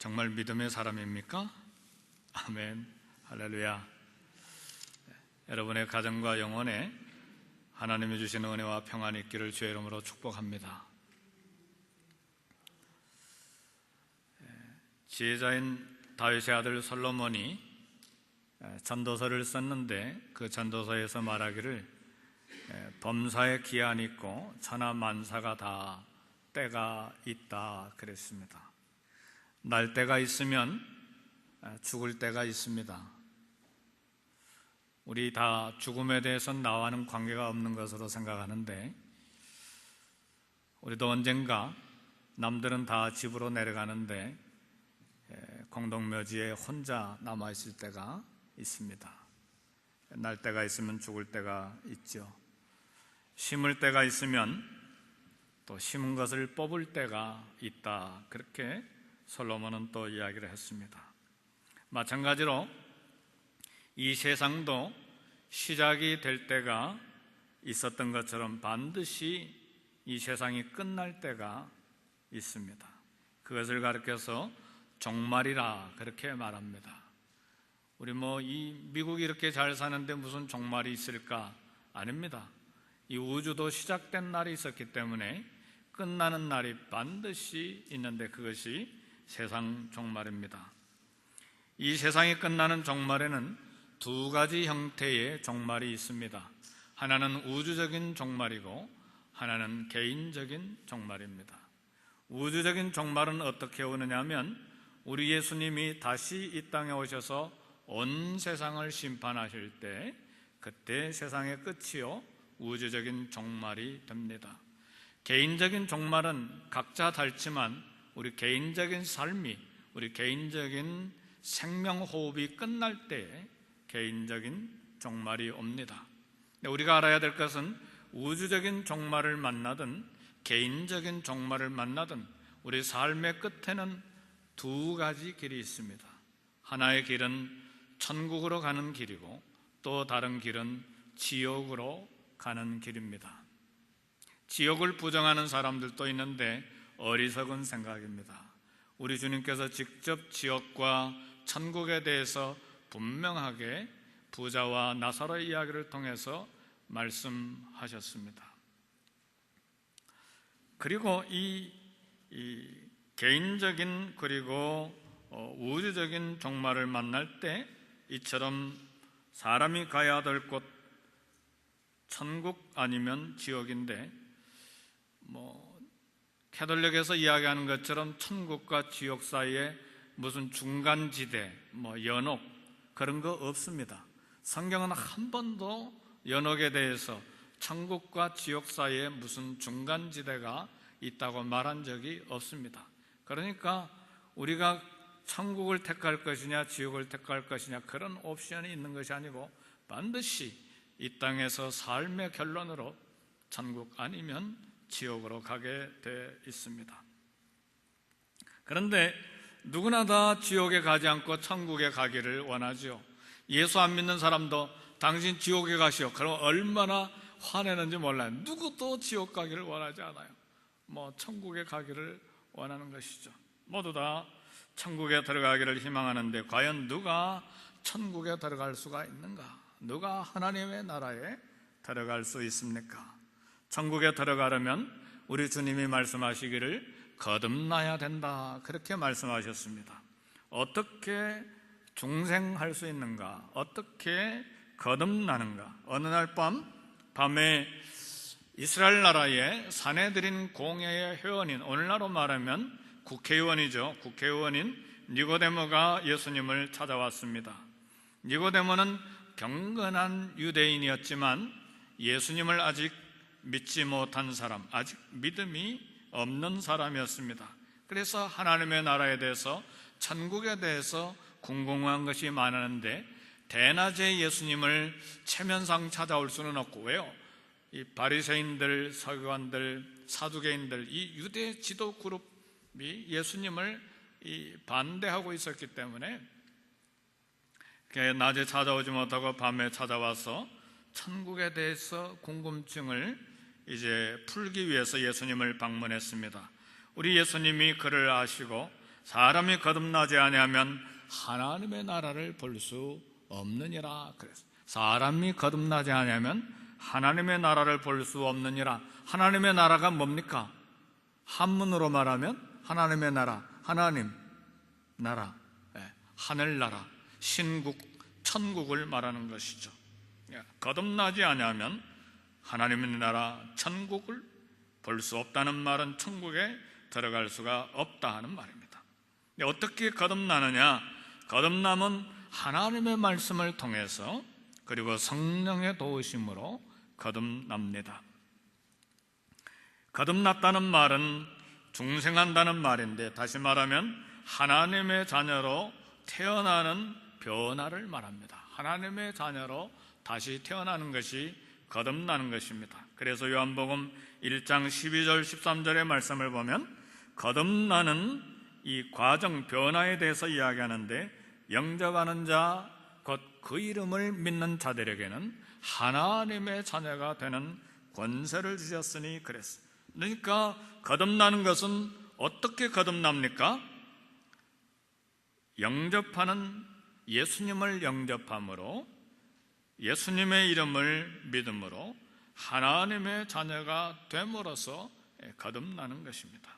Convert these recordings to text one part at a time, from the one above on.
정말 믿음의 사람입니까? 아멘, 할렐루야. 여러분의 가정과 영혼에 하나님이 주신 은혜와 평안이 있기를 주의 이름으로 축복합니다. 지혜자인 다윗의 아들 솔로몬이 전도서를 썼는데 그 전도서에서 말하기를 범사에 기한이 있고 천하 만사가 다 때가 있다 그랬습니다. 날 때가 있으면 죽을 때가 있습니다. 우리 다 죽음에 대해서는 나와는 관계가 없는 것으로 생각하는데 우리도 언젠가 남들은 다 집으로 내려가는데 공동묘지에 혼자 남아있을 때가 있습니다. 날 때가 있으면 죽을 때가 있죠. 심을 때가 있으면 또 심은 것을 뽑을 때가 있다, 그렇게 솔로몬은 또 이야기를 했습니다. 마찬가지로 이 세상도 시작이 될 때가 있었던 것처럼 반드시 이 세상이 끝날 때가 있습니다. 그것을 가리켜서 종말이라 그렇게 말합니다. 우리 이 미국이 이렇게 잘 사는데 무슨 종말이 있을까? 아닙니다. 이 우주도 시작된 날이 있었기 때문에 끝나는 날이 반드시 있는데 그것이 세상 종말입니다. 이 세상이 끝나는 종말에는 두 가지 형태의 종말이 있습니다. 하나는 우주적인 종말이고 하나는 개인적인 종말입니다. 우주적인 종말은 어떻게 오느냐 하면 우리 예수님이 다시 이 땅에 오셔서 온 세상을 심판하실 때 그때 세상의 끝이요 우주적인 종말이 됩니다. 개인적인 종말은 각자 다르지만 우리 개인적인 삶이, 우리 개인적인 생명호흡이 끝날 때 개인적인 종말이 옵니다. 우리가 알아야 될 것은 우주적인 종말을 만나든 개인적인 종말을 만나든 우리 삶의 끝에는 두 가지 길이 있습니다. 하나의 길은 천국으로 가는 길이고 또 다른 길은 지옥으로 가는 길입니다. 지옥을 부정하는 사람들도 있는데 어리석은 생각입니다. 우리 주님께서 직접 지옥과 천국에 대해서 분명하게 부자와 나사로의 이야기를 통해서 말씀하셨습니다. 그리고 이 개인적인 그리고 우주적인 종말을 만날 때 이처럼 사람이 가야 될 곳 천국 아니면 지옥인데 캐톨릭에서 이야기하는 것처럼 천국과 지옥 사이에 무슨 중간지대, 연옥 그런 거 없습니다. 성경은 한 번도 연옥에 대해서 천국과 지옥 사이에 무슨 중간지대가 있다고 말한 적이 없습니다. 그러니까 우리가 천국을 택할 것이냐 지옥을 택할 것이냐 그런 옵션이 있는 것이 아니고 반드시 이 땅에서 삶의 결론으로 천국 아니면 지옥으로 가게 돼 있습니다. 그런데 누구나 다 지옥에 가지 않고 천국에 가기를 원하죠. 예수 안 믿는 사람도 당신 지옥에 가시오. 그럼 얼마나 화내는지 몰라요. 누구도 지옥 가기를 원하지 않아요. 천국에 가기를 원하는 것이죠. 모두 다 천국에 들어가기를 희망하는데 과연 누가 천국에 들어갈 수가 있는가? 누가 하나님의 나라에 들어갈 수 있습니까? 천국에 들어가려면 우리 주님이 말씀하시기를 거듭나야 된다 그렇게 말씀하셨습니다. 어떻게 중생할 수 있는가? 어떻게 거듭나는가? 어느 날 밤에 이스라엘 나라의 사내들인 공회의 회원인, 오늘날로 말하면 국회의원이죠. 국회의원인 니고데모가 예수님을 찾아왔습니다. 니고데모는 경건한 유대인이었지만 예수님을 아직 믿지 못한 사람, 아직 믿음이 없는 사람이었습니다. 그래서 하나님의 나라에 대해서, 천국에 대해서 궁금한 것이 많았는데 대낮에 예수님을 체면상 찾아올 수는 없고, 왜요? 이 바리새인들, 서기관들, 사두개인들, 이 유대 지도 그룹이 예수님을 반대하고 있었기 때문에 낮에 찾아오지 못하고 밤에 찾아와서 천국에 대해서 궁금증을 이제 풀기 위해서 예수님을 방문했습니다. 우리 예수님이 그를 아시고 사람이 거듭나지 아니하면 하나님의 나라를 볼 수 없느니라 그랬어요. 사람이 거듭나지 아니하면 하나님의 나라를 볼 수 없느니라. 하나님의 나라가 뭡니까? 한문으로 말하면 하나님의 나라, 하나님 나라, 하늘나라, 신국, 천국을 말하는 것이죠. 거듭나지 아니하면 하나님의 나라, 천국을 볼 수 없다는 말은 천국에 들어갈 수가 없다 하는 말입니다. 어떻게 거듭나느냐? 거듭남은 하나님의 말씀을 통해서 그리고 성령의 도우심으로 거듭납니다. 거듭났다는 말은 중생한다는 말인데, 다시 말하면 하나님의 자녀로 태어나는 변화를 말합니다. 하나님의 자녀로 다시 태어나는 것이 거듭나는 것입니다. 그래서 요한복음 1장 12절 13절의 말씀을 보면 거듭나는 이 과정, 변화에 대해서 이야기하는데, 영접하는 자, 곧 그 이름을 믿는 자들에게는 하나님의 자녀가 되는 권세를 주셨으니 그랬어요. 그러니까 거듭나는 것은 어떻게 거듭납니까? 영접하는, 예수님을 영접함으로, 예수님의 이름을 믿음으로 하나님의 자녀가 됨으로써 거듭나는 것입니다.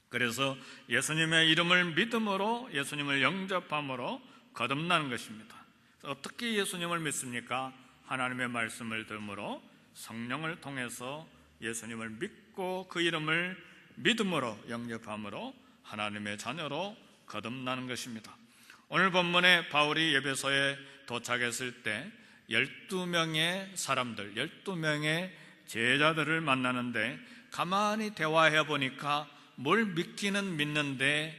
그래서 예수님의 이름을 믿음으로, 예수님을 영접함으로 거듭나는 것입니다. 어떻게 예수님을 믿습니까? 하나님의 말씀을 들음으로, 성령을 통해서 예수님을 믿고 그 이름을 믿음으로 영접함으로 하나님의 자녀로 거듭나는 것입니다. 오늘 본문에 바울이 에베소에 도착했을 때 12명의 사람들, 12명의 제자들을 만나는데, 가만히 대화해 보니까 뭘 믿기는 믿는데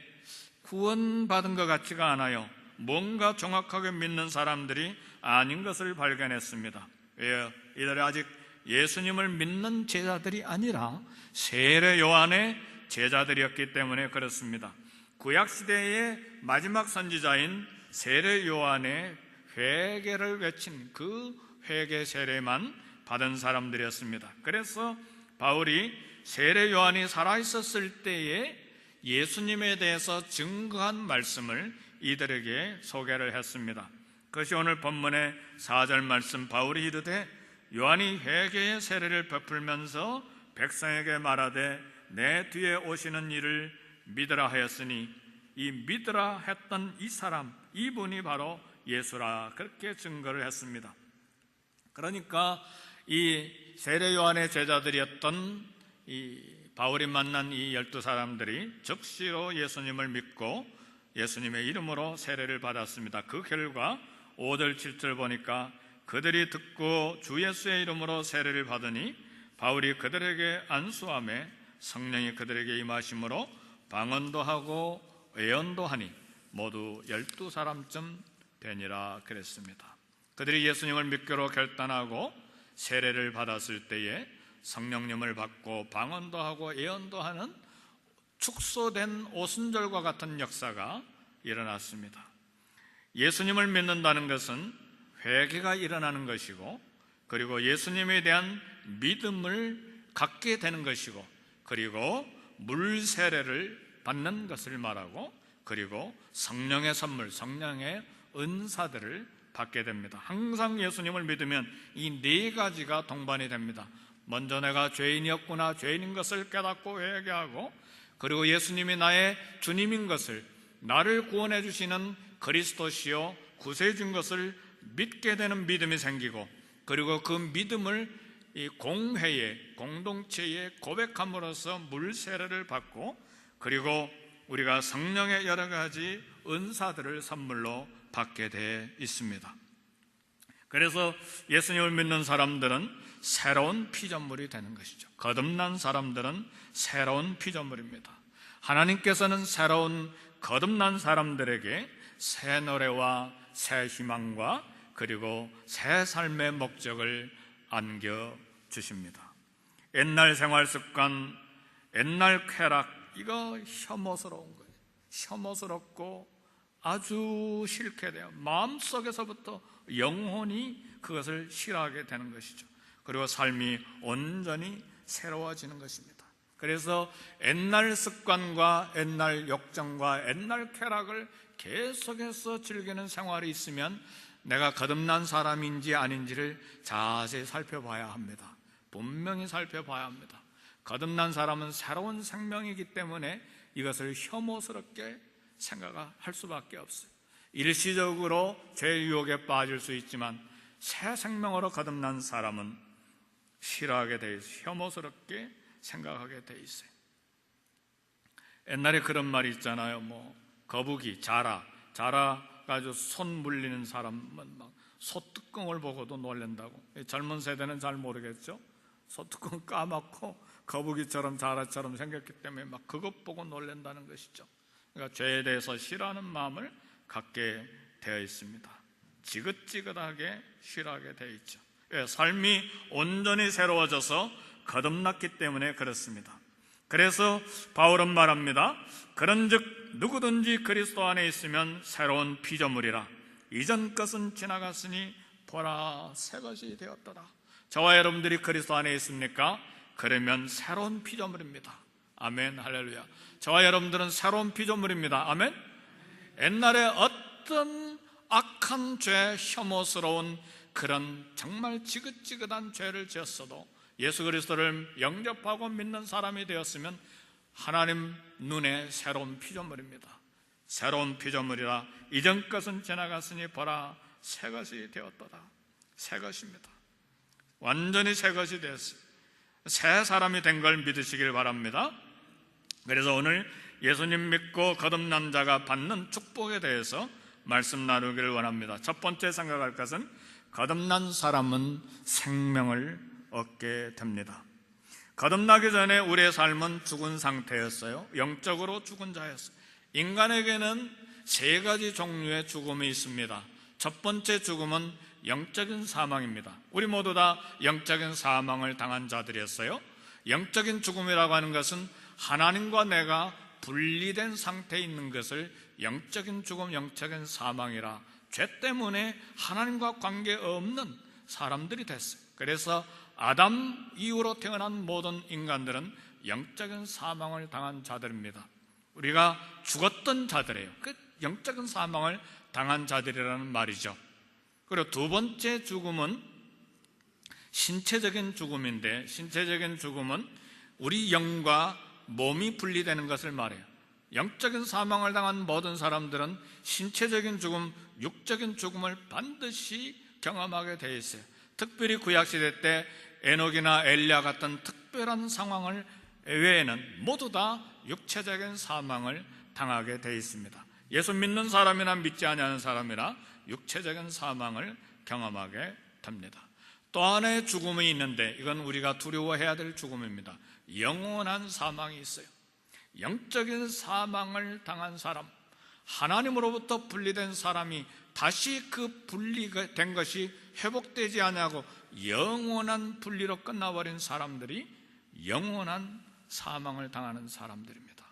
구원받은 것 같지가 않아요. 뭔가 정확하게 믿는 사람들이 아닌 것을 발견했습니다. 왜요? 이들이 아직 예수님을 믿는 제자들이 아니라 세례 요한의 제자들이었기 때문에 그렇습니다. 구약시대의 마지막 선지자인 세례 요한의 회개를 외친 그 회개 세례만 받은 사람들이었습니다. 그래서 바울이 세례 요한이 살아있었을 때에 예수님에 대해서 증거한 말씀을 이들에게 소개를 했습니다. 그것이 오늘 본문의 4절 말씀, 바울이 이르되 요한이 회개의 세례를 베풀면서 백성에게 말하되 내 뒤에 오시는 이를 믿으라 하였으니, 이 믿으라 했던 이 사람, 이분이 바로 예수라, 그렇게 증거를 했습니다. 그러니까 이 세례 요한의 제자들이었던 이 바울이 만난 이 12사람들이 즉시로 예수님을 믿고 예수님의 이름으로 세례를 받았습니다. 그 결과 5절 7절 보니까 그들이 듣고 주 예수의 이름으로 세례를 받으니 바울이 그들에게 안수하며 성령이 그들에게 임하심으로 방언도 하고 예언도 하니 모두 12사람쯤 되니라 그랬습니다. 그들이 예수님을 믿기로 결단하고 세례를 받았을 때에 성령님을 받고 방언도 하고 예언도 하는 축소된 오순절과 같은 역사가 일어났습니다. 예수님을 믿는다는 것은 회개가 일어나는 것이고, 그리고 예수님에 대한 믿음을 갖게 되는 것이고, 그리고 물 세례를 받는 것을 말하고, 그리고 성령의 선물, 성령의 은사들을 받게 됩니다. 항상 예수님을 믿으면 이 네 가지가 동반이 됩니다. 먼저 내가 죄인이었구나, 죄인인 것을 깨닫고 회개하고, 그리고 예수님이 나의 주님인 것을, 나를 구원해 주시는 그리스도시요 구세주인 것을 믿게 되는 믿음이 생기고, 그리고 그 믿음을 이 공회에, 공동체에 고백함으로써 물 세례를 받고, 그리고 우리가 성령의 여러 가지 은사들을 선물로 받게 되어 있습니다. 그래서 예수님을 믿는 사람들은 새로운 피조물이 되는 것이죠. 거듭난 사람들은 새로운 피조물입니다. 하나님께서는 새로운 거듭난 사람들에게 새 노래와 새 희망과 그리고 새 삶의 목적을 안겨주십니다. 옛날 생활 습관, 옛날 쾌락, 이거 혐오스러운 거예요. 혐오스럽고 아주 싫게 돼요. 마음속에서부터 영혼이 그것을 싫어하게 되는 것이죠. 그리고 삶이 온전히 새로워지는 것입니다. 그래서 옛날 습관과 옛날 욕정과 옛날 쾌락을 계속해서 즐기는 생활이 있으면 내가 거듭난 사람인지 아닌지를 자세히 살펴봐야 합니다. 분명히 살펴봐야 합니다. 거듭난 사람은 새로운 생명이기 때문에 이것을 혐오스럽게 생각할 수밖에 없어요. 일시적으로 죄의 유혹에 빠질 수 있지만 새 생명으로 거듭난 사람은 싫어하게 돼 있어요. 혐오스럽게 생각하게 돼 있어요. 옛날에 그런 말이 있잖아요. 거북이, 자라 가지고 손 물리는 사람은 막 소뚜껑을 보고도 놀란다고. 젊은 세대는 잘 모르겠죠. 소뚜껑 까맣고 거북이처럼 자라처럼 생겼기 때문에 막 그것 보고 놀란다는 것이죠. 그러니까 죄에 대해서 싫어하는 마음을 갖게 되어 있습니다. 지긋지긋하게 싫어하게 되어 있죠. 삶이 온전히 새로워져서 거듭났기 때문에 그렇습니다. 그래서 바울은 말합니다. 그런즉 누구든지 그리스도 안에 있으면 새로운 피조물이라. 이전 것은 지나갔으니 보라 새 것이 되었더라. 저와 여러분들이 그리스도 안에 있습니까? 그러면 새로운 피조물입니다. 아멘, 할렐루야. 저와 여러분들은 새로운 피조물입니다. 아멘. 옛날에 어떤 악한 죄, 혐오스러운 그런 정말 지긋지긋한 죄를 지었어도 예수 그리스도를 영접하고 믿는 사람이 되었으면 하나님 눈에 새로운 피조물입니다. 새로운 피조물이라. 이전 것은 지나갔으니 보라 새 것이 되었도다. 새 것입니다. 완전히 새 것이 되었어요. 새 사람이 된 걸 믿으시길 바랍니다. 그래서 오늘 예수님 믿고 거듭난 자가 받는 축복에 대해서 말씀 나누기를 원합니다. 첫 번째 생각할 것은 거듭난 사람은 생명을 얻게 됩니다. 거듭나기 전에 우리의 삶은 죽은 상태였어요. 영적으로 죽은 자였어요. 인간에게는 세 가지 종류의 죽음이 있습니다. 첫 번째 죽음은 영적인 사망입니다. 우리 모두 다 영적인 사망을 당한 자들이었어요. 영적인 죽음이라고 하는 것은 하나님과 내가 분리된 상태에 있는 것을 영적인 죽음, 영적인 사망이라. 죄 때문에 하나님과 관계없는 사람들이 됐어요. 그래서 아담 이후로 태어난 모든 인간들은 영적인 사망을 당한 자들입니다. 우리가 죽었던 자들이에요. 그 영적인 사망을 당한 자들이라는 말이죠. 그리고 두 번째 죽음은 신체적인 죽음인데, 신체적인 죽음은 우리 영과 몸이 분리되는 것을 말해요. 영적인 사망을 당한 모든 사람들은 신체적인 죽음, 육적인 죽음을 반드시 경험하게 되어 있어요. 특별히 구약시대 때 에녹이나 엘리야 같은 특별한 상황을 외에는 모두 다 육체적인 사망을 당하게 되어 있습니다. 예수 믿는 사람이나 믿지 않는 사람이나 육체적인 사망을 경험하게 됩니다. 또 하나의 죽음이 있는데 이건 우리가 두려워해야 될 죽음입니다. 영원한 사망이 있어요. 영적인 사망을 당한 사람, 하나님으로부터 분리된 사람이 다시 그 분리된 것이 회복되지 않냐고 영원한 분리로 끝나버린 사람들이 영원한 사망을 당하는 사람들입니다.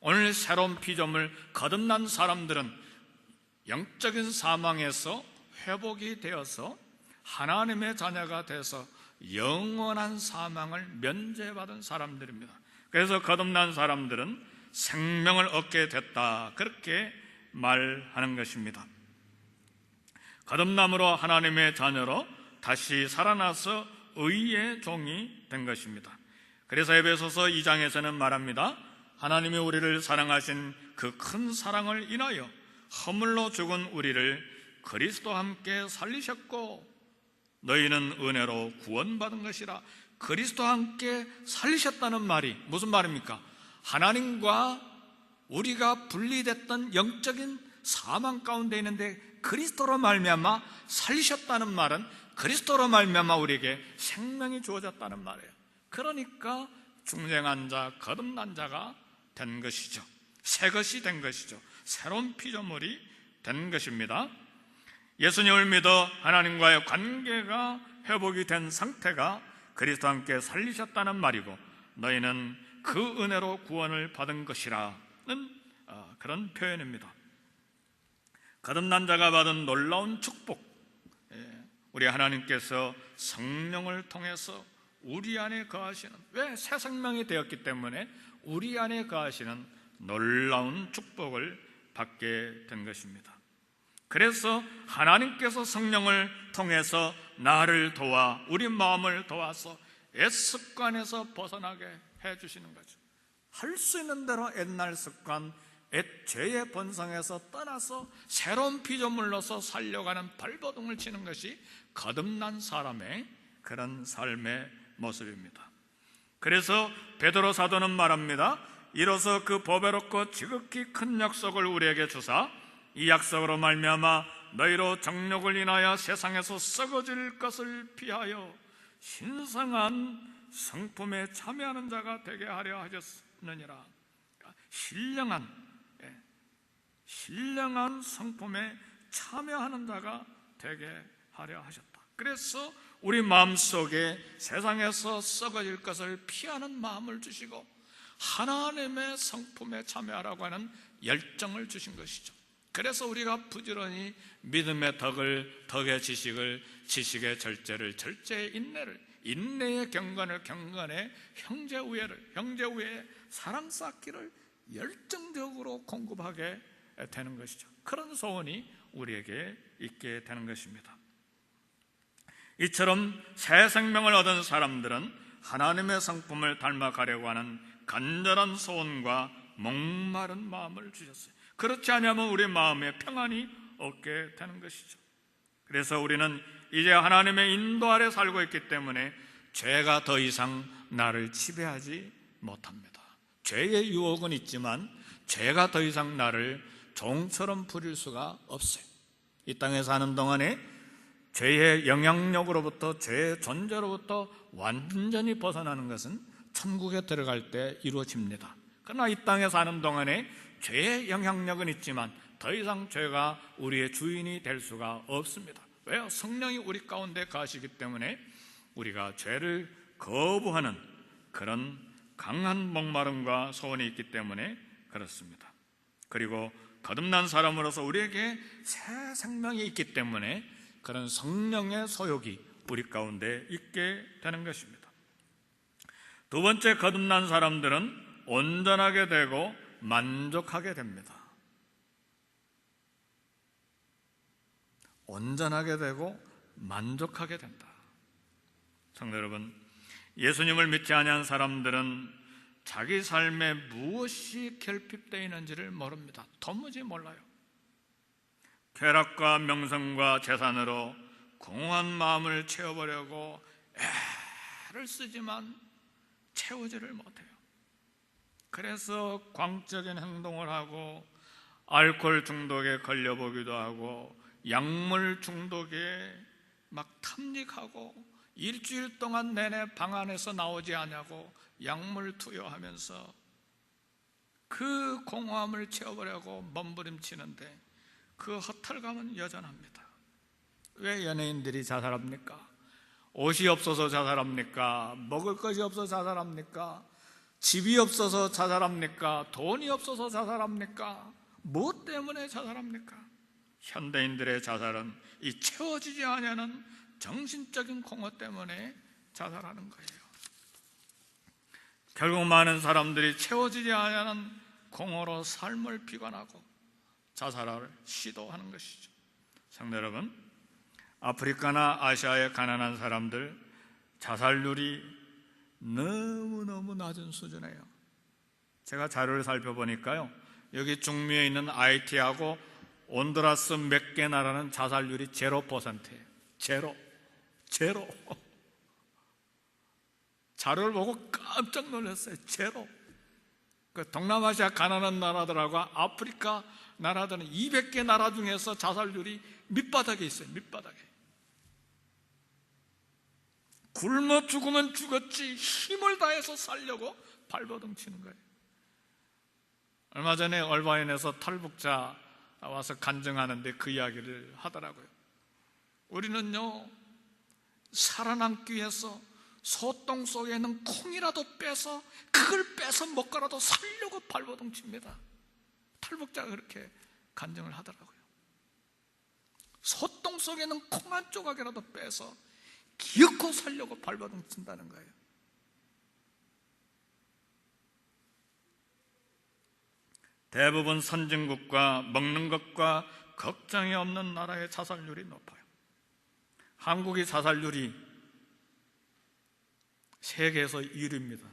오늘 새로운 피조물 거듭난 사람들은 영적인 사망에서 회복이 되어서 하나님의 자녀가 돼서 영원한 사망을 면제받은 사람들입니다. 그래서 거듭난 사람들은 생명을 얻게 됐다, 그렇게 말하는 것입니다. 거듭남으로 하나님의 자녀로 다시 살아나서 의의 종이 된 것입니다. 그래서 에베소서 2장에서는 말합니다. 하나님이 우리를 사랑하신 그 큰 사랑을 인하여 허물로 죽은 우리를 그리스도와 함께 살리셨고 너희는 은혜로 구원받은 것이라. 그리스도와 함께 살리셨다는 말이 무슨 말입니까? 하나님과 우리가 분리됐던 영적인 사망 가운데 있는데 그리스도로 말미암아 살리셨다는 말은 그리스도로 말미암아 우리에게 생명이 주어졌다는 말이에요. 그러니까 중생한 자, 거듭난 자가 된 것이죠. 새 것이 된 것이죠. 새로운 피조물이 된 것입니다. 예수님을 믿어 하나님과의 관계가 회복이 된 상태가 그리스도와 함께 살리셨다는 말이고 너희는 그 은혜로 구원을 받은 것이라는 그런 표현입니다. 거듭난 자가 받은 놀라운 축복, 우리 하나님께서 성령을 통해서 우리 안에 거하시는, 왜? 새 생명이 되었기 때문에 우리 안에 거하시는 놀라운 축복을 받게 된 것입니다. 그래서 하나님께서 성령을 통해서 나를 도와 우리 마음을 도와서 옛습관에서 벗어나게 해주시는 거죠. 할 수 있는 대로 옛날 습관, 옛 죄의 본성에서 떠나서 새로운 피조물로서 살려가는 발버둥을 치는 것이 거듭난 사람의 그런 삶의 모습입니다. 그래서 베드로 사도는 말합니다. 이로써 그 보배롭고 지극히 큰 약속을 우리에게 주사 이 약속으로 말미암아 너희로 정욕을 인하여 세상에서 썩어질 것을 피하여 신성한 성품에 참여하는 자가 되게 하려 하셨느니라. 신령한 성품에 참여하는 자가 되게 하려 하셨다. 그래서 우리 마음속에 세상에서 썩어질 것을 피하는 마음을 주시고 하나님의 성품에 참여하라고 하는 열정을 주신 것이죠. 그래서 우리가 부지런히 믿음의 덕을, 덕의 지식을, 지식의 절제를, 절제의 인내를, 인내의 경건을, 경건의 형제우애를, 형제우애의 사랑 쌓기를 열정적으로 공급하게 되는 것이죠. 그런 소원이 우리에게 있게 되는 것입니다. 이처럼 새 생명을 얻은 사람들은 하나님의 성품을 닮아가려고 하는 간절한 소원과 목마른 마음을 주셨어요. 그렇지 않으면 우리 마음에 평안이 없게 되는 것이죠. 그래서 우리는 이제 하나님의 인도 아래 살고 있기 때문에 죄가 더 이상 나를 지배하지 못합니다. 죄의 유혹은 있지만 죄가 더 이상 나를 종처럼 부릴 수가 없어요. 이 땅에 사는 동안에 죄의 영향력으로부터, 죄의 존재로부터 완전히 벗어나는 것은 천국에 들어갈 때 이루어집니다. 그러나 이 땅에 사는 동안에 죄의 영향력은 있지만 더 이상 죄가 우리의 주인이 될 수가 없습니다. 왜요? 성령이 우리 가운데 가시기 때문에 우리가 죄를 거부하는 그런 강한 목마름과 소원이 있기 때문에 그렇습니다. 그리고 거듭난 사람으로서 우리에게 새 생명이 있기 때문에 그런 성령의 소욕이 우리 가운데 있게 되는 것입니다. 두 번째, 거듭난 사람들은 온전하게 되고 만족하게 됩니다. 온전하게 되고 만족하게 된다. 성도 여러분, 예수님을 믿지 아니한 사람들은 자기 삶에 무엇이 결핍되어 있는지를 모릅니다. 도무지 몰라요. 쾌락과 명성과 재산으로 공허한 마음을 채워보려고 애를 쓰지만 채우지를 못해요. 그래서 광적인 행동을 하고 알코올 중독에 걸려보기도 하고 약물 중독에 막 탐닉하고 일주일 동안 내내 방 안에서 나오지 않냐고 약물 투여하면서 그 공허함을 채워보려고 몸부림치는데 그 허탈감은 여전합니다. 왜 연예인들이 자살합니까? 옷이 없어서 자살합니까? 먹을 것이 없어서 자살합니까? 집이 없어서 자살합니까? 돈이 없어서 자살합니까? 무엇 때문에 자살합니까? 현대인들의 자살은 이 채워지지 않는 정신적인 공허 때문에 자살하는 거예요. 결국 많은 사람들이 채워지지 않는 공허로 삶을 비관하고 자살을 시도하는 것이죠. 성도 여러분, 아프리카나 아시아의 가난한 사람들 자살률이 너무너무 낮은 수준이에요. 제가 자료를 살펴보니까요, 여기 중미에 있는 아이티하고 온두라스 몇 개 나라는 자살률이 0%예요. 제로. 자료를 보고 깜짝 놀랐어요. 제로. 그 동남아시아 가난한 나라들하고 아프리카 나라들은 200개 나라 중에서 자살률이 밑바닥에 있어요. 밑바닥에. 굶어 죽으면 죽었지 힘을 다해서 살려고 발버둥 치는 거예요. 얼마 전에 얼바인에서 탈북자 와서 간증하는데 그 이야기를 하더라고요. 우리는요, 살아남기 위해서 소똥 속에 있는 콩이라도 빼서 그걸 빼서 먹고라도 살려고 발버둥 칩니다. 탈북자가 그렇게 간증을 하더라고요. 소똥 속에 있는 콩 한 조각이라도 빼서 기어코 살려고 발버둥 친다는 거예요. 대부분 선진국과 먹는 것과 걱정이 없는 나라의 자살률이 높아요. 한국의 자살률이 세계에서 1위입니다.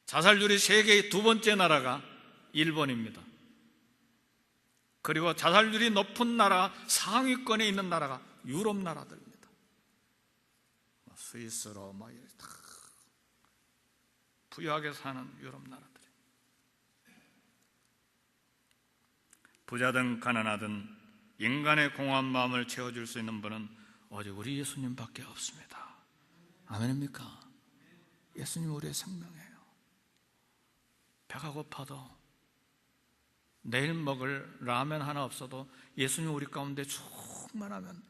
자살률이 세계의 두 번째 나라가 일본입니다. 그리고 자살률이 높은 나라, 상위권에 있는 나라가 유럽 나라들입니다. 스위스로 막 다 부유하게 사는 유럽 나라들. 부자든 가난하든 인간의 공허한 마음을 채워줄 수 있는 분은 오직 우리 예수님밖에 없습니다. 아멘입니까? 예수님 우리의 생명이에요. 배가 고파도 내일 먹을 라면 하나 없어도 예수님 우리 가운데 충만하면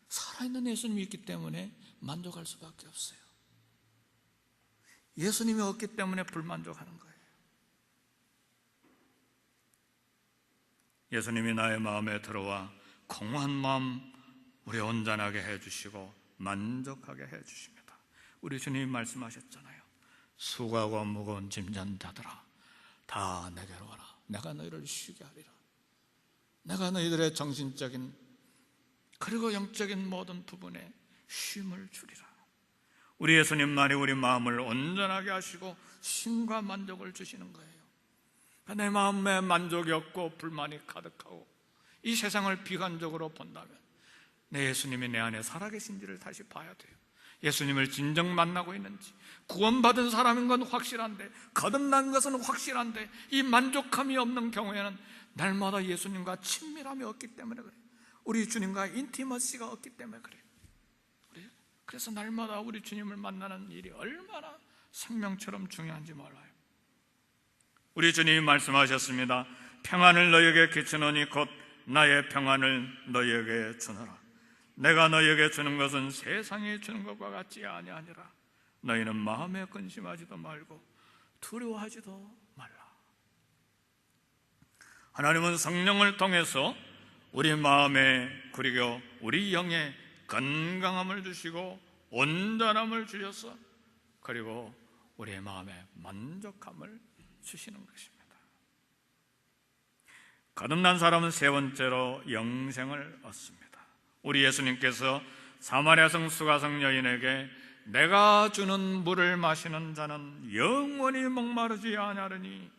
살아있는 예수님이 있기 때문에 만족할 수밖에 없어요. 예수님이 없기 때문에 불만족하는 거예요. 예수님이 나의 마음에 들어와 공허한 마음 우리 온전하게 해주시고 만족하게 해주십니다. 우리 주님이 말씀하셨잖아요. 수고하고 무거운 짐진 자들아 다 내게로 와라. 내가 너희를 쉬게 하리라. 내가 너희들의 정신적인 그리고 영적인 모든 부분에 쉼을 주리라. 우리 예수님만이 우리 마음을 온전하게 하시고 쉼과 만족을 주시는 거예요. 내 마음에 만족이 없고 불만이 가득하고 이 세상을 비관적으로 본다면 내 예수님이 내 안에 살아계신지를 다시 봐야 돼요. 예수님을 진정 만나고 있는지, 구원받은 사람인 건 확실한데, 거듭난 것은 확실한데 이 만족함이 없는 경우에는 날마다 예수님과 친밀함이 없기 때문에 그래요. 우리 주님과 인티머시가 없기 때문에 그래요. 그래서 날마다 우리 주님을 만나는 일이 얼마나 생명처럼 중요한지 몰라요. 우리 주님이 말씀하셨습니다. 평안을 너희에게 끼치노니 곧 나의 평안을 너희에게 주노라. 내가 너희에게 주는 것은 세상이 주는 것과 같지 아니하니라. 너희는 마음에 근심하지도 말고 두려워하지도 말라. 하나님은 성령을 통해서 우리 마음에 그리고 우리 영에 건강함을 주시고 온전함을 주셔서 그리고 우리의 마음에 만족함을 주시는 것입니다. 거듭난 사람은 세 번째로 영생을 얻습니다. 우리 예수님께서 사마리아 성 수가성 여인에게 내가 주는 물을 마시는 자는 영원히 목마르지 아니하리니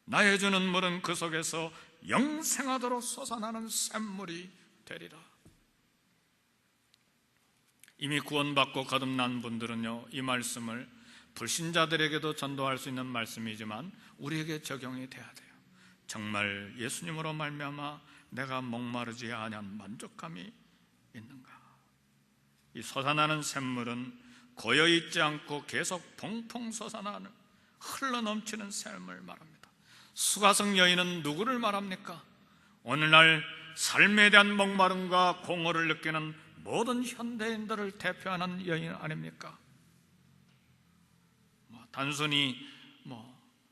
나의 주는 물은 그 속에서 영생하도록 솟아나는 샘물이 되리라. 이미 구원받고 거듭난 분들은요, 이 말씀을 불신자들에게도 전도할 수 있는 말씀이지만 우리에게 적용이 돼야 돼요. 정말 예수님으로 말미암아 내가 목마르지 아니한 만족감이 있는가? 이 솟아나는 샘물은 고여있지 않고 계속 퐁퐁 솟아나는 흘러넘치는 샘을 말합니다. 수가성 여인은 누구를 말합니까? 오늘날 삶에 대한 목마름과 공허를 느끼는 모든 현대인들을 대표하는 여인 아닙니까? 단순히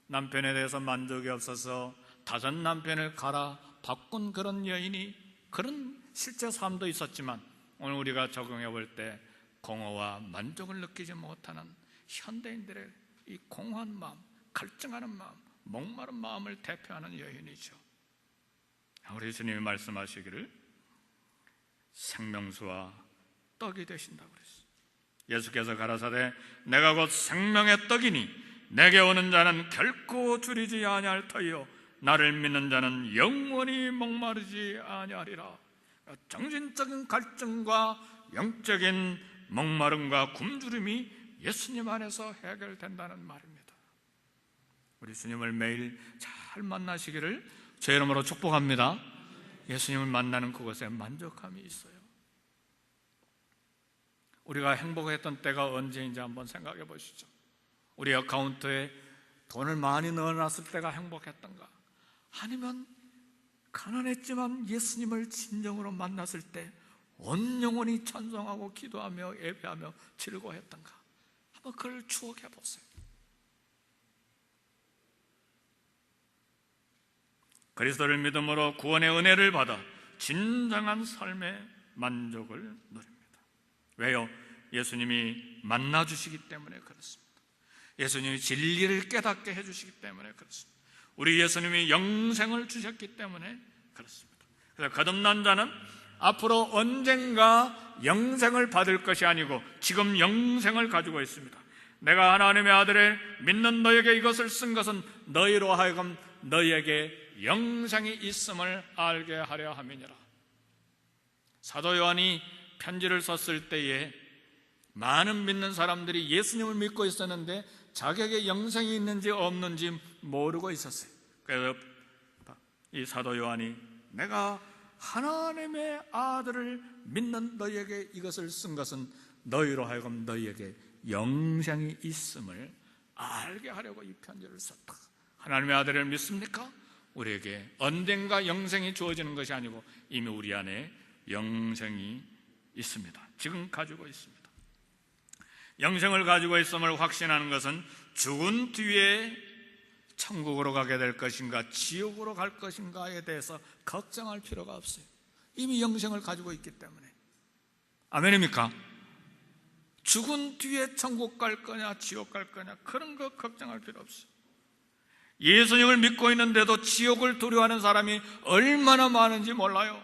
남편에 대해서 만족이 없어서 다른 남편을 갈아 바꾼 그런 여인이 그런 실제 삶도 있었지만 오늘 우리가 적용해 볼 때 공허와 만족을 느끼지 못하는 현대인들의 이 공허한 마음, 갈증하는 마음, 목마른 마음을 대표하는 여인이죠. 우리 주님이 말씀하시기를 생명수와 떡이 되신다고 그랬어요. 예수께서 가라사대 내가 곧 생명의 떡이니 내게 오는 자는 결코 줄이지 아니할 터이요 나를 믿는 자는 영원히 목마르지 아니하리라. 정신적인 갈증과 영적인 목마름과 굶주림이 예수님 안에서 해결된다는 말입니다. 우리 주님을 매일 잘 만나시기를 제 이름으로 축복합니다. 예수님을 만나는 그곳에 만족함이 있어요. 우리가 행복했던 때가 언제인지 한번 생각해 보시죠. 우리 어카운트에 돈을 많이 넣어놨을 때가 행복했던가? 아니면 가난했지만 예수님을 진정으로 만났을 때 온 영혼이 찬송하고 기도하며 예배하며 즐거워했던가? 한번 그걸 추억해 보세요. 그리스도를 믿음으로 구원의 은혜를 받아 진정한 삶의 만족을 누립니다. 왜요? 예수님이 만나주시기 때문에 그렇습니다. 예수님이 진리를 깨닫게 해주시기 때문에 그렇습니다. 우리 예수님이 영생을 주셨기 때문에 그렇습니다. 그래서 거듭난 자는 앞으로 언젠가 영생을 받을 것이 아니고 지금 영생을 가지고 있습니다. 내가 하나님의 아들을 믿는 너에게 이것을 쓴 것은 너희로 하여금 너희에게 영생이 있음을 알게 하려 함이니라. 사도 요한이 편지를 썼을 때에 많은 믿는 사람들이 예수님을 믿고 있었는데 자기에게 영생이 있는지 없는지 모르고 있었어요. 그래서 이 사도 요한이 내가 하나님의 아들을 믿는 너희에게 이것을 쓴 것은 너희로 하여금 너희에게 영생이 있음을 알게 하려고 이 편지를 썼다. 하나님의 아들을 믿습니까? 우리에게 언젠가 영생이 주어지는 것이 아니고 이미 우리 안에 영생이 있습니다. 지금 가지고 있습니다. 영생을 가지고 있음을 확신하는 것은 죽은 뒤에 천국으로 가게 될 것인가 지옥으로 갈 것인가에 대해서 걱정할 필요가 없어요. 이미 영생을 가지고 있기 때문에. 아멘입니까? 죽은 뒤에 천국 갈 거냐 지옥 갈 거냐 그런 거 걱정할 필요 없어요. 예수님을 믿고 있는데도 지옥을 두려워하는 사람이 얼마나 많은지 몰라요.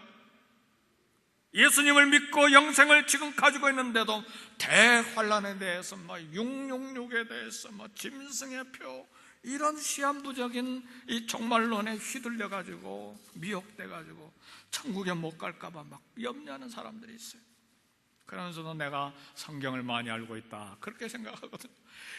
예수님을 믿고 영생을 지금 가지고 있는데도 대환란에 대해서 666에 대해서 짐승의 표 이런 시한부적인 이 종말론에 휘둘려 가지고 미혹돼 가지고 천국에 못 갈까 봐 막 염려하는 사람들이 있어요. 그러면서도 내가 성경을 많이 알고 있다 그렇게 생각하거든요.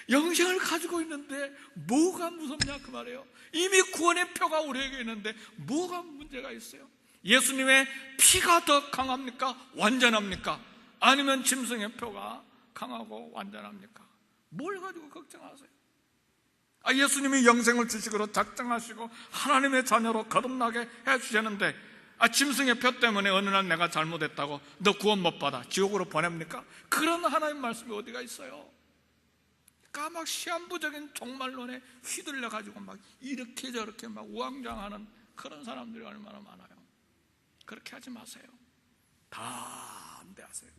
영생을 가지고 있는데 뭐가 무섭냐 그 말이에요. 이미 구원의 표가 우리에게 있는데 뭐가 문제가 있어요? 예수님의 피가 더 강합니까? 완전합니까? 아니면 짐승의 표가 강하고 완전합니까? 뭘 가지고 걱정하세요? 예수님이 영생을 주시기로 작정하시고 하나님의 자녀로 거듭나게 해주셨는데 짐승의 표 때문에 어느 날 내가 잘못했다고 너 구원 못 받아 지옥으로 보냅니까? 그런 하나님 말씀이 어디가 있어요? 그러니까 막 시한부적인 종말론에 휘둘려 가지고 막 이렇게 저렇게 막 우왕좌왕하는 그런 사람들이 얼마나 많아요. 그렇게 하지 마세요. 다 안돼하세요.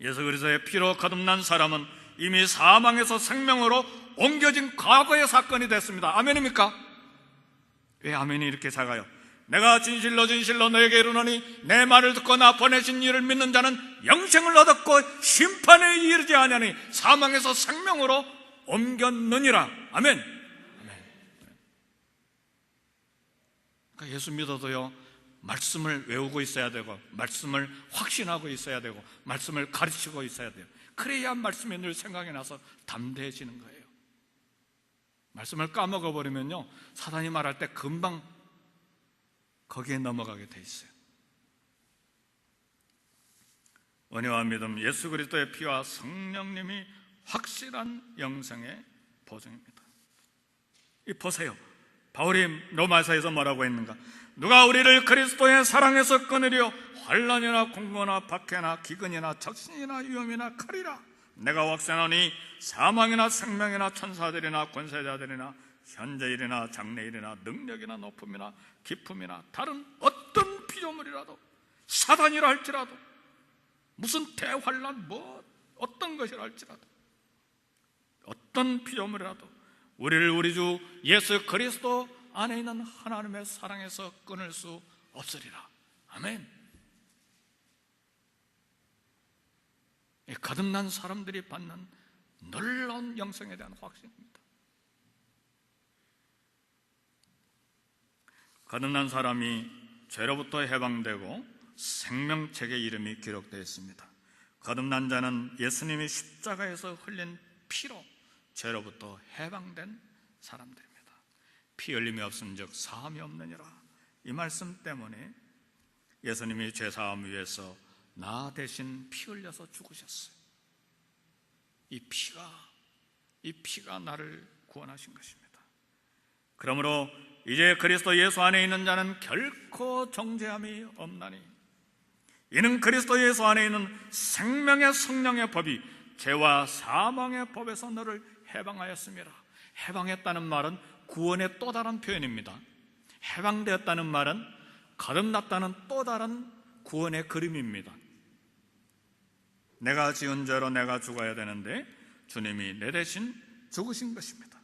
예수 그리스도의 피로 거듭난 사람은 이미 사망에서 생명으로 옮겨진 과거의 사건이 됐습니다. 아멘입니까? 왜 아멘이 이렇게 작아요? 내가 진실로 너에게 이르노니 내 말을 듣고 나 보내신 이를 믿는 자는 영생을 얻었고 심판에 이르지 아니하니 사망에서 생명으로 옮겼느니라. 아멘. 그러니까 예수 믿어도요 말씀을 외우고 있어야 되고 말씀을 확신하고 있어야 되고 말씀을 가르치고 있어야 돼요. 그래야 말씀이 늘 생각이 나서 담대해지는 거예요. 말씀을 까먹어버리면요 사단이 말할 때 금방 거기에 넘어가게 돼 있어요. 은혜와 믿음, 예수 그리스도의 피와 성령님이 확실한 영생의 보증입니다. 보세요. 바울이 로마서에서 뭐라고 했는가? 누가 우리를 그리스도의 사랑에서 끊으려 환난이나 공고나 박해나 기근이나 적신이나 위험이나 칼이라 내가 확신하니 사망이나 생명이나 천사들이나 권세자들이나 현재일이나 장래일이나 능력이나 높음이나 깊음이나 다른 어떤 피조물이라도 사단이라 할지라도 무슨 대환난 어떤 것이라 할지라도 어떤 피조물이라도 우리를 우리 주 예수 그리스도 안에 있는 하나님의 사랑에서 끊을 수 없으리라. 아멘. 거듭난 사람들이 받는 놀라운 영생에 대한 확신입니다. 거듭난 사람이 죄로부터 해방되고 생명책의 이름이 기록되어 있습니다. 거듭난 자는 예수님이 십자가에서 흘린 피로 죄로부터 해방된 사람들입니다. 피 흘림이 없은즉 사함이 없느니라. 이 말씀 때문에 예수님이 죄사함 위해서 나 대신 피 흘려서 죽으셨어요. 이 피가 나를 구원하신 것입니다. 그러므로 이제 그리스도 예수 안에 있는 자는 결코 정죄함이 없나니 이는 그리스도 예수 안에 있는 생명의 성령의 법이 죄와 사망의 법에서 너를 해방하였습니다. 해방했다는 말은 구원의 또 다른 표현입니다. 해방되었다는 말은 거듭났다는 또 다른 구원의 그림입니다. 내가 지은 죄로 내가 죽어야 되는데 주님이 내 대신 죽으신 것입니다.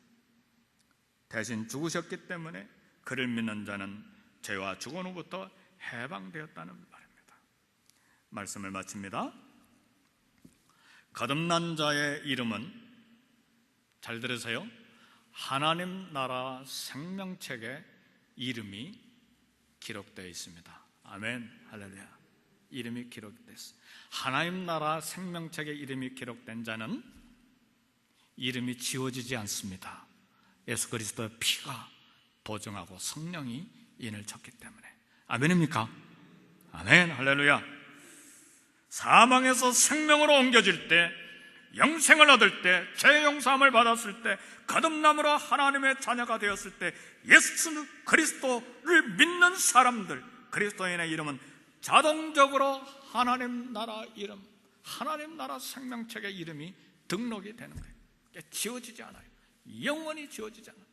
대신 죽으셨기 때문에 그를 믿는 자는 죄와 죽음으로부터 해방되었다는 말입니다. 말씀을 마칩니다. 거듭난 자의 이름은, 잘 들으세요, 하나님 나라 생명책에 이름이 기록되어 있습니다. 아멘, 할렐루야. 이름이 기록됐어요. 하나님 나라 생명책에 이름이 기록된 자는 이름이 지워지지 않습니다. 예수 그리스도의 피가 보증하고 성령이 인을 쳤기 때문에. 아멘입니까? 아멘, 할렐루야. 사망에서 생명으로 옮겨질 때, 영생을 얻을 때, 죄 용서함을 받았을 때, 거듭남으로 하나님의 자녀가 되었을 때, 예수 그리스도를 믿는 사람들, 그리스도인의 이름은 자동적으로 하나님 나라 이름, 하나님 나라 생명책의 이름이 등록이 되는 거예요. 지워지지 않아요. 영원히 지워지지 않아요.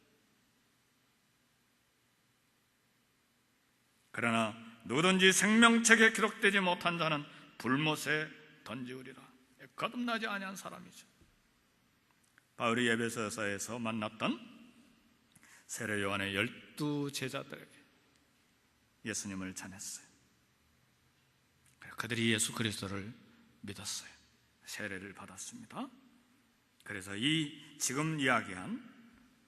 그러나 누구든지 생명책에 기록되지 못한 자는 불못에 던지우리라. 거듭나지 아니한 사람이죠. 바울이 에베소서에서 만났던 세례 요한의 12 제자들에게 예수님을 전했어요. 그들이 예수 그리스도를 믿었어요. 세례를 받았습니다. 그래서 이 지금 이야기한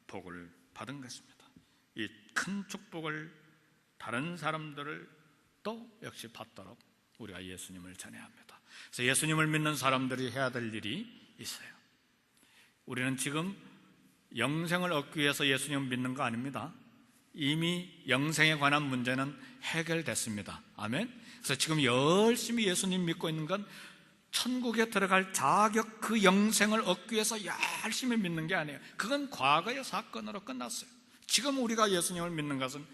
복을 받은 것입니다. 이 큰 축복을 다른 사람들을 또 역시 받도록 우리가 예수님을 전해야 합니다. 그래서 예수님을 믿는 사람들이 해야 될 일이 있어요. 우리는 지금 영생을 얻기 위해서 예수님을 믿는 거 아닙니다. 이미 영생에 관한 문제는 해결됐습니다. 아멘. 그래서 지금 열심히 예수님 믿고 있는 건 천국에 들어갈 자격, 그 영생을 얻기 위해서 열심히 믿는 게 아니에요. 그건 과거의 사건으로 끝났어요. 지금 우리가 예수님을 믿는 것은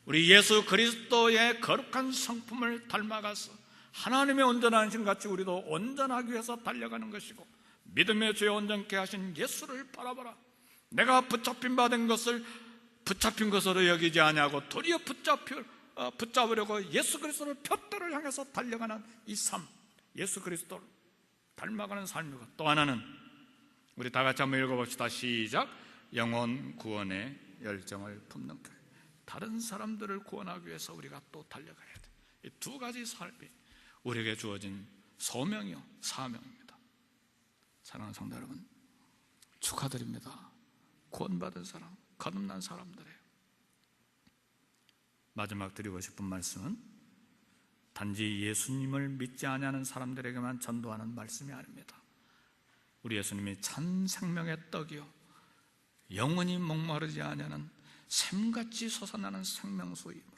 우리 예수 그리스도의 거룩한 성품을 닮아가서 하나님의 온전한 신같이 우리도 온전하기 위해서 달려가는 것이고, 믿음의 죄 온전케 하신 예수를 바라보라. 내가 붙잡힌 바 된 것을 붙잡힌 것으로 여기지 아니하고 도리어 붙잡으려고 예수 그리스도를 푯대를 향해서 달려가는 이 삶, 예수 그리스도를 닮아가는 삶이고, 또 하나는 우리 다 같이 한번 읽어봅시다. 시작. 영혼 구원의 열정을 품는 것. 다른 사람들을 구원하기 위해서 우리가 또 달려가야 돼. 이 두 가지 삶이 우리에게 주어진 소명이요 사명입니다. 사랑하는 성도 여러분, 축하드립니다. 구원받은 사람, 거듭난 사람들이에요. 마지막 드리고 싶은 말씀은 단지 예수님을 믿지 아니하는 사람들에게만 전도하는 말씀이 아닙니다. 우리 예수님이 참 생명의 떡이요 영원히 목마르지 아니하는 샘같이 솟아나는 생명수이므로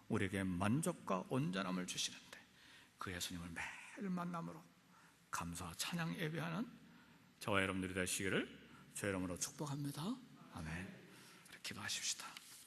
우리에게 만족과 온전함을 주시는데, 그 예수님을 매일 만남으로 감사와 찬양 예배하는 저와 여러분들이 되시기를 주의 이름으로 축복합니다. 아멘. 기도하십시다.